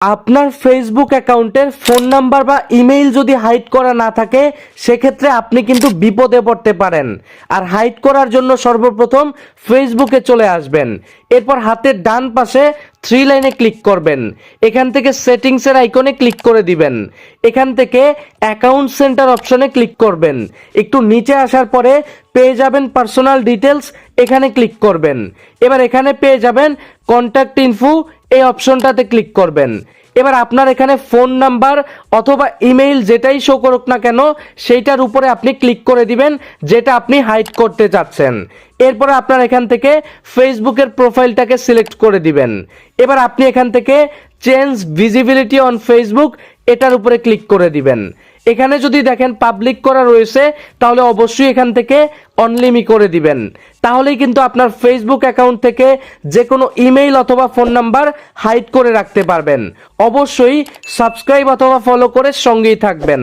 আপনার ফেসবুক অ্যাকাউন্টের phone number বা ইমেইল যদি হাইড করা না থাকে সেক্ষেত্রে আপনি কিন্তু বিপদে পড়তে পারেন। আর হাইড করার জন্য সর্বপ্রথম ফেসবুকে চলে আসবেন, এরপর হাতের ডান পাশে থ্রি লাইনে ক্লিক করবেন, এখান থেকে সেটিংসের আইকনে ক্লিক করে দিবেন, এখান থেকে অ্যাকাউন্ট সেন্টার অপশনে ক্লিক করবেন, একটু নিচে আসার পরে পেয়ে যাবেন পার্সোনাল ডিটেলস, এখানে ক্লিক করবেন। এবার এখানে পেয়ে যাবেন কন্ট্যাক্ট ইনফো, এই অপশনটাতে ক্লিক করবেন। এবার আপনার এখানে ফোন নাম্বার অথবা ইমেইল যেটাই শো করুক না কেন সেইটার উপরে আপনি ক্লিক করে দিবেন যেটা আপনি হাইড করতে চাচ্ছেন। এরপরে আপনার এখান থেকে ফেসবুকের প্রোফাইলটাকে সিলেক্ট করে দিবেন। এবার আপনি এখান থেকে চেঞ্জ ভিজিবিলিটি অন ফেসবুক, এটার উপরে ক্লিক করে দিবেন। এখানে যদি দেখেন পাবলিক করা রয়েছে তাহলে অবশ্যই এখান থেকে অনলিমি করে দিবেন, তাহলেই কিন্তু আপনার ফেসবুক অ্যাকাউন্ট থেকে যে কোনো ইমেইল অথবা ফোন নাম্বার হাইড করে রাখতে পারবেন। অবশ্যই সাবস্ক্রাইব অথবা ফলো করে সঙ্গেই থাকবেন।